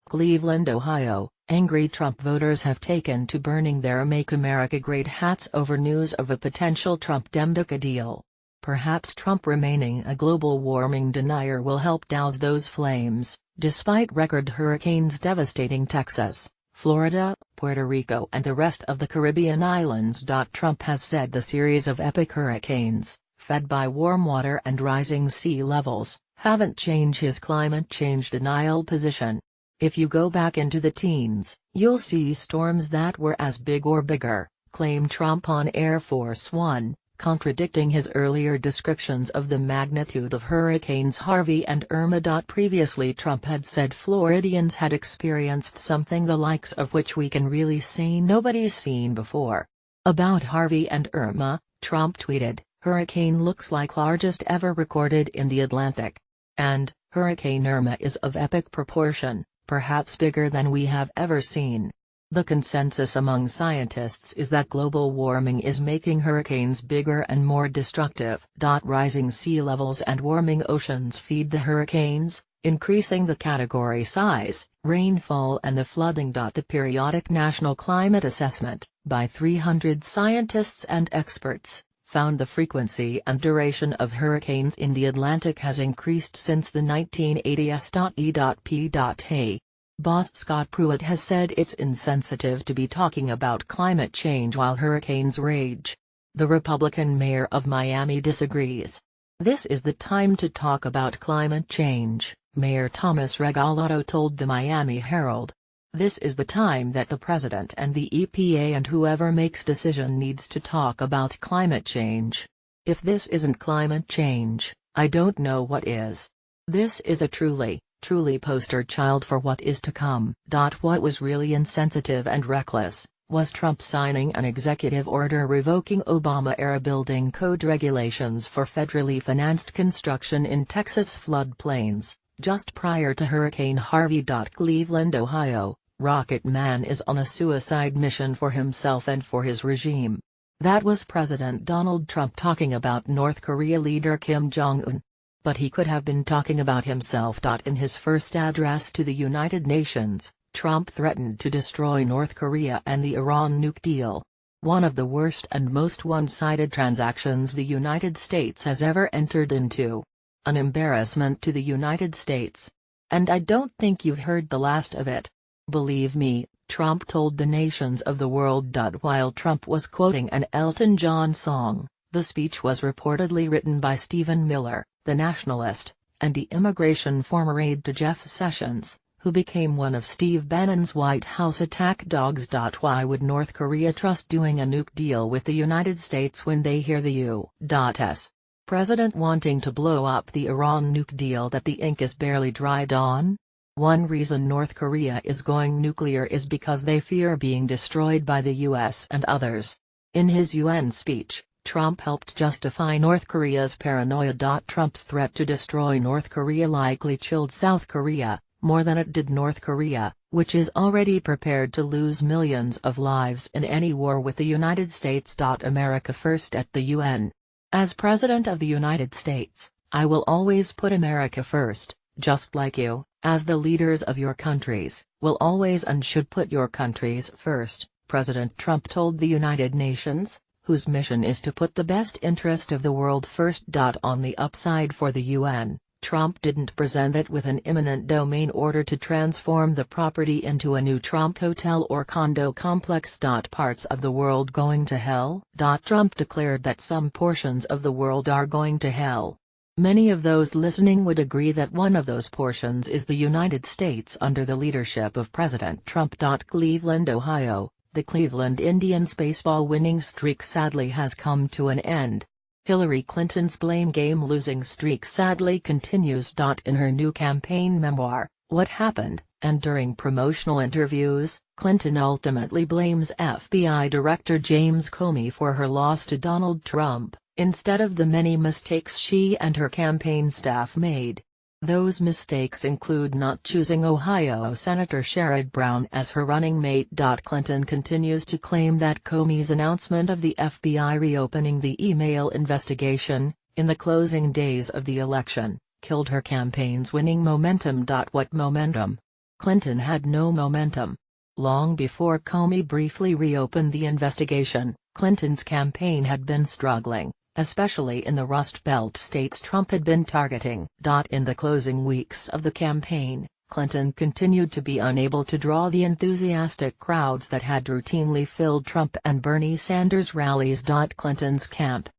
Cleveland, Ohio, angry Trump voters have taken to burning their Make America Great hats over news of a potential Trump-Democrat deal. Perhaps Trump remaining a global warming denier will help douse those flames, despite record hurricanes devastating Texas, Florida, Puerto Rico and the rest of the Caribbean islands. Trump has said the series of epic hurricanes, fed by warm water and rising sea levels, haven't changed his climate change denial position. If you go back into the teens, you'll see storms that were as big or bigger, claimed Trump on Air Force One, contradicting his earlier descriptions of the magnitude of Hurricanes Harvey and Irma. Previously Trump had said Floridians had experienced something the likes of which we can really say nobody's seen before. About Harvey and Irma, Trump tweeted, "Hurricane looks like largest ever recorded in the Atlantic." And, "Hurricane Irma is of epic proportion, perhaps bigger than we have ever seen." The consensus among scientists is that global warming is making hurricanes bigger and more destructive. Rising sea levels and warming oceans feed the hurricanes, increasing the category size, rainfall and the flooding. The periodic National Climate Assessment, by 300 scientists and experts, found the frequency and duration of hurricanes in the Atlantic has increased since the 1980s. E.P. Boss Scott Pruitt has said it's insensitive to be talking about climate change while hurricanes rage. The Republican mayor of Miami disagrees. "This is the time to talk about climate change," Mayor Thomas Regalado told the Miami Herald. "This is the time that the president and the EPA and whoever makes decision needs to talk about climate change. If this isn't climate change, I don't know what is. This is a truly poster child for what is to come." What was really insensitive and reckless was Trump signing an executive order revoking Obama-era building code regulations for federally financed construction in Texas floodplains, just prior to Hurricane Harvey. Cleveland, Ohio, Rocket Man is on a suicide mission for himself and for his regime. That was President Donald Trump talking about North Korea leader Kim Jong-un. But he could have been talking about himself. In his first address to the United Nations, Trump threatened to destroy North Korea and the Iran nuke deal. One of the worst and most one-sided transactions the United States has ever entered into. An embarrassment to the United States. And I don't think you've heard the last of it. Believe me, Trump told the nations of the world. While Trump was quoting an Elton John song, the speech was reportedly written by Stephen Miller, the nationalist, and the immigration former aide to Jeff Sessions, who became one of Steve Bannon's White House attack dogs. Why would North Korea trust doing a nuke deal with the United States when they hear the U.S. president wanting to blow up the Iran nuke deal that the ink is barely dried on? One reason North Korea is going nuclear is because they fear being destroyed by the U.S. and others. In his UN speech, Trump helped justify North Korea's paranoia. Trump's threat to destroy North Korea likely chilled South Korea, more than it did North Korea, which is already prepared to lose millions of lives in any war with the United States. America first at the UN. As President of the United States, I will always put America first, just like you, as the leaders of your countries, will always and should put your countries first, President Trump told the United Nations, whose mission is to put the best interest of the world first. On the upside for the UN, Trump didn't present it with an imminent domain order to transform the property into a new Trump hotel or condo complex. Parts of the world going to hell? Trump declared that some portions of the world are going to hell. Many of those listening would agree that one of those portions is the United States under the leadership of President Trump. Cleveland, Ohio. The Cleveland Indians' baseball winning streak sadly has come to an end. Hillary Clinton's blame game losing streak sadly continues. In her new campaign memoir, What Happened, and during promotional interviews, Clinton ultimately blames FBI Director James Comey for her loss to Donald Trump, instead of the many mistakes she and her campaign staff made. Those mistakes include not choosing Ohio Senator Sherrod Brown as her running mate. Clinton continues to claim that Comey's announcement of the FBI reopening the email investigation, in the closing days of the election, killed her campaign's winning momentum. What momentum? Clinton had no momentum. Long before Comey briefly reopened the investigation, Clinton's campaign had been struggling, especially in the Rust Belt states Trump had been targeting. In the closing weeks of the campaign, Clinton continued to be unable to draw the enthusiastic crowds that had routinely filled Trump and Bernie Sanders rallies. Clinton's camp,